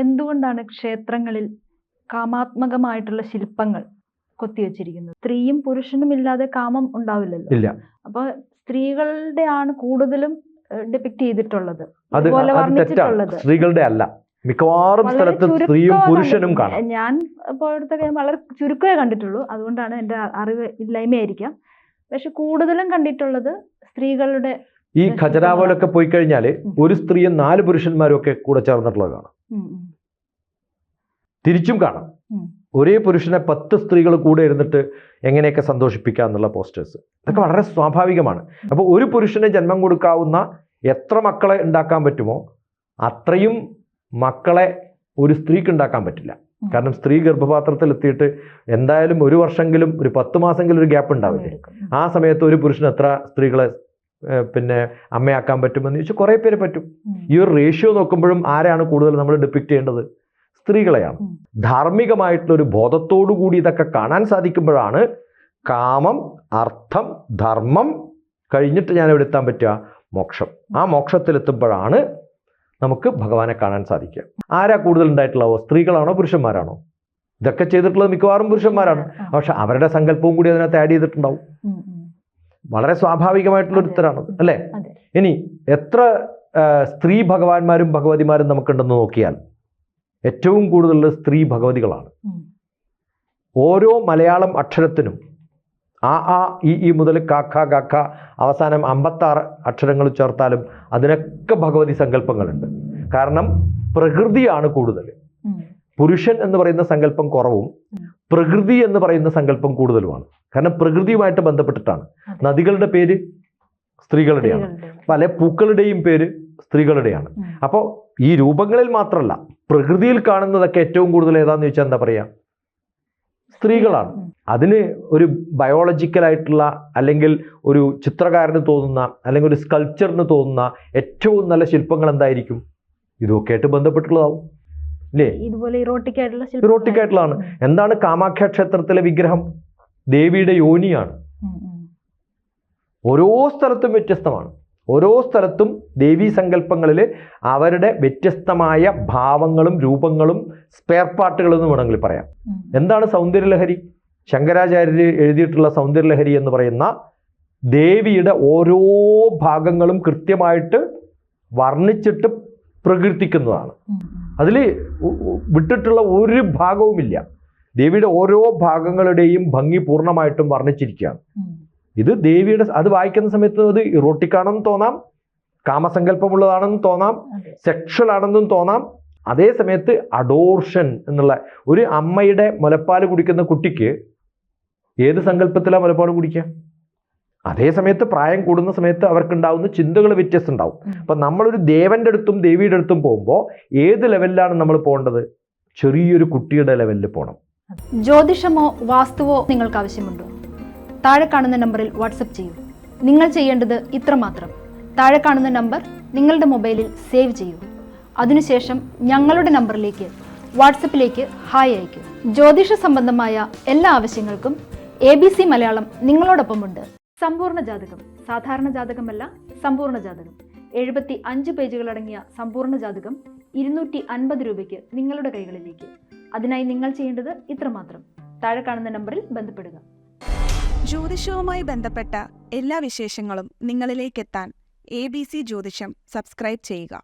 എന്തുകൊണ്ടാണ് ക്ഷേത്രങ്ങളിൽ കാമാത്മകമായിട്ടുള്ള ശില്പങ്ങൾ കൊത്തിവെച്ചിരിക്കുന്നത്? സ്ത്രീയും പുരുഷനും ഇല്ലാതെ കാമം ഉണ്ടാവില്ലല്ലോ. ഇല്ല. അപ്പൊ സ്ത്രീകളുടെ ആണ് കൂടുതലും ഡിപിക്ട് ചെയ്തിട്ടുള്ളത്, അത് തെറ്റാണ്. സ്ത്രീകളുടെ അല്ല, മിക്കവാറും സ്ഥലത്ത് സ്ത്രീയും പുരുഷനും കാണാം. ഞാൻ ഇപ്പോഴത്തെ വളരെ ചുരുക്കമേ കണ്ടിട്ടുള്ളൂ, അതുകൊണ്ടാണ് എൻ്റെ അറിവ് ഇല്ലായ്മയായിരിക്കാം. പക്ഷെ കൂടുതലും കണ്ടിട്ടുള്ളത് സ്ത്രീകളുടെ. ഈ ഖജരാവോലൊക്കെ പോയി കഴിഞ്ഞാല് ഒരു സ്ത്രീയും 4 പുരുഷന്മാരും ഒക്കെ കൂടെ ചേർന്നിട്ടുള്ളത് കാണാം. തിരിച്ചും കാണാം, ഒരേ പുരുഷനെ 10 സ്ത്രീകൾ കൂടെ ഇരുന്നിട്ട് എങ്ങനെയൊക്കെ സന്തോഷിപ്പിക്കുക എന്നുള്ള പോസ്റ്റേഴ്സ്. ഇതൊക്കെ വളരെ സ്വാഭാവികമാണ്. അപ്പോൾ ഒരു പുരുഷന് ജന്മം കൊടുക്കാവുന്ന എത്ര മക്കളെ ഉണ്ടാക്കാൻ പറ്റുമോ അത്രയും മക്കളെ ഒരു സ്ത്രീക്ക് ഉണ്ടാക്കാൻ പറ്റില്ല. കാരണം സ്ത്രീ ഗർഭപാത്രത്തിൽ എത്തിയിട്ട് എന്തായാലും 1 വർഷമെങ്കിലും, ഒരു 10 മാസമെങ്കിലും ഒരു ഗ്യാപ്പ് ഉണ്ടാവില്ലേ? ആ സമയത്ത് ഒരു പുരുഷന് എത്ര സ്ത്രീകളെ അമ്മയാക്കാൻ പറ്റുമെന്ന് ചോദിച്ചാൽ കുറേ പേര് പറ്റും. ഈ ഒരു റേഷ്യോ നോക്കുമ്പോഴും ആരെയാണ് കൂടുതൽ നമ്മൾ ഡിപിക്റ്റ് ചെയ്യേണ്ടത്? സ്ത്രീകളെയാണ്. ധാർമ്മികമായിട്ടുള്ളൊരു ബോധത്തോടു കൂടി ഇതൊക്കെ കാണാൻ സാധിക്കുമ്പോഴാണ് കാമം, അർത്ഥം, ധർമ്മം കഴിഞ്ഞിട്ട് ഞാൻ എവിടെ എത്താൻ പറ്റുക? മോക്ഷം. ആ മോക്ഷത്തിലെത്തുമ്പോഴാണ് നമുക്ക് ഭഗവാനെ കാണാൻ സാധിക്കുക. ആരാ കൂടുതൽ ഉണ്ടായിട്ടുള്ളവോ? സ്ത്രീകളാണോ പുരുഷന്മാരാണോ? ഇതൊക്കെ ചെയ്തിട്ടുള്ളത് മിക്കവാറും പുരുഷന്മാരാണ്. പക്ഷെ അവരുടെ സങ്കല്പവും കൂടി അതിനകത്ത് ആഡ് ചെയ്തിട്ടുണ്ടാവും. വളരെ സ്വാഭാവികമായിട്ടുള്ളൊരു ഉത്തരമാണത്, അല്ലേ? ഇനി എത്ര സ്ത്രീ ഭഗവാന്മാരും ഭഗവതിമാരും നമുക്കുണ്ടെന്ന് നോക്കിയാൽ ഏറ്റവും കൂടുതൽ സ്ത്രീ ഭഗവതികളാണ്. ഓരോ മലയാളം അക്ഷരത്തിനും ആ ഈ മുതൽ കാക്ക ഗക്ക അവസാനം 56 അക്ഷരങ്ങൾ ചേർത്താലും അതിനൊക്കെ ഭഗവതി സങ്കല്പങ്ങളുണ്ട്. കാരണം പ്രകൃതിയാണ് കൂടുതൽ. പുരുഷൻ എന്ന് പറയുന്ന സങ്കല്പം കുറവും പ്രകൃതി എന്ന് പറയുന്ന സങ്കല്പം കൂടുതലുമാണ്. കാരണം പ്രകൃതിയുമായിട്ട് ബന്ധപ്പെട്ടിട്ടാണ്. നദികളുടെ പേര് സ്ത്രീകളുടെയാണ്, പല പൂക്കളുടെയും പേര് സ്ത്രീകളുടെയാണ്. അപ്പോൾ ഈ രൂപങ്ങളിൽ മാത്രമല്ല, പ്രകൃതിയിൽ കാണുന്നതൊക്കെ ഏറ്റവും കൂടുതൽ ഏതാന്ന് ചോദിച്ചാൽ എന്താ പറയുക? സ്ത്രീകളാണ്. അതിന് ഒരു ബയോളജിക്കലായിട്ടുള്ള അല്ലെങ്കിൽ ഒരു ചിത്രകാരന് തോന്നുന്ന അല്ലെങ്കിൽ ഒരു സ്കൾപ്ചറിന് തോന്നുന്ന ഏറ്റവും നല്ല ശില്പങ്ങൾ എന്തായിരിക്കും? ഇതൊക്കെ ആയിട്ട് ബന്ധപ്പെട്ടുള്ളതാവും, അല്ലേ? ഇതുപോലെ ഇറോട്ടിക് ആയിട്ടുള്ളതാണ്. എന്താണ് കാമാഖ്യ ക്ഷേത്രത്തിലെ വിഗ്രഹം? ദേവിയുടെ യോനിയാണ്. ഓരോ സ്ഥലത്തും വ്യത്യസ്തമാണ്. ഓരോ സ്ഥലത്തും ദേവീ സങ്കല്പങ്ങളിൽ അവരുടെ വ്യത്യസ്തമായ ഭാവങ്ങളും രൂപങ്ങളും സ്പെയർ പാർട്ടുകളെന്ന് വേണമെങ്കിൽ പറയാം. എന്താണ് സൗന്ദര്യലഹരി? ശങ്കരാചാര്യർ എഴുതിയിട്ടുള്ള സൗന്ദര്യലഹരി എന്ന് പറയുന്ന ദേവിയുടെ ഓരോ ഭാഗങ്ങളും കൃത്യമായിട്ട് വർണ്ണിച്ചിട്ട് പ്രകീർത്തിക്കുന്നതാണ്. അതിൽ വിട്ടിട്ടുള്ള ഒരു ഭാഗവുമില്ല. ദേവിയുടെ ഓരോ ഭാഗങ്ങളുടെയും ഭംഗി പൂർണ്ണമായിട്ടും വർണ്ണിച്ചിരിക്കുകയാണ്. ഇത് ദേവിയുടെ, അത് വായിക്കുന്ന സമയത്ത് അത് ഇറോട്ടിക്കാണെന്ന് തോന്നാം, കാമസങ്കല്പമുള്ളതാണെന്ന് തോന്നാം, സെക്ഷൽ ആണെന്നും തോന്നാം. അതേ സമയത്ത് അഡോർഷൻ എന്നുള്ള, ഒരു അമ്മയുടെ മുലപ്പാൽ കുടിക്കുന്ന കുട്ടിക്ക് ഏത് സങ്കല്പത്തിലാണ് മുലപ്പാൽ കുടിക്കുക? അതേ സമയത്ത് പ്രായം കൂടുന്ന സമയത്ത് അവർക്കുണ്ടാവുന്ന ചിന്തകൾ വ്യത്യസ്തം ഉണ്ടാവും. അപ്പം നമ്മളൊരു ദേവന്റെ അടുത്തും ദേവിയുടെ അടുത്തും പോകുമ്പോൾ ഏത് ലെവലിലാണ് നമ്മൾ പോകേണ്ടത്? ചെറിയൊരു കുട്ടിയുടെ ലെവലിൽ പോകണം. ജ്യോതിഷമോ വാസ്തുവോ നിങ്ങൾക്ക് ആവശ്യമുണ്ടോ? താഴെ കാണുന്ന നമ്പറിൽ വാട്സപ്പ് ചെയ്യൂ. നിങ്ങൾ ചെയ്യേണ്ടത് ഇത്രമാത്രം: താഴെ കാണുന്ന നമ്പർ നിങ്ങളുടെ മൊബൈലിൽ സേവ് ചെയ്യൂ. അതിനുശേഷം ഞങ്ങളുടെ നമ്പറിലേക്ക് വാട്സപ്പിലേക്ക് ഹായ് അയക്കൂ. ജ്യോതിഷ സംബന്ധമായ എല്ലാ ആവശ്യങ്ങൾക്കും ABC മലയാളം നിങ്ങളോടൊപ്പമുണ്ട്. സമ്പൂർണ്ണ ജാതകം, സാധാരണ ജാതകമല്ല, സമ്പൂർണ്ണ ജാതകം. 75 പേജുകളടങ്ങിയ സമ്പൂർണ്ണ ജാതകം 250 രൂപയ്ക്ക് നിങ്ങളുടെ കൈകളിലേക്ക്. അതിനായി നിങ്ങൾ ചെയ്യേണ്ടത് ഇത്രമാത്രം: താഴെ കാണുന്ന നമ്പറിൽ ബന്ധപ്പെടുക. ജ്യോതിഷവുമായി ബന്ധപ്പെട്ട എല്ലാ വിശേഷങ്ങളും നിങ്ങളിലേക്കെത്താൻ ABC ജ്യോതിഷം സബ്സ്ക്രൈബ് ചെയ്യുക.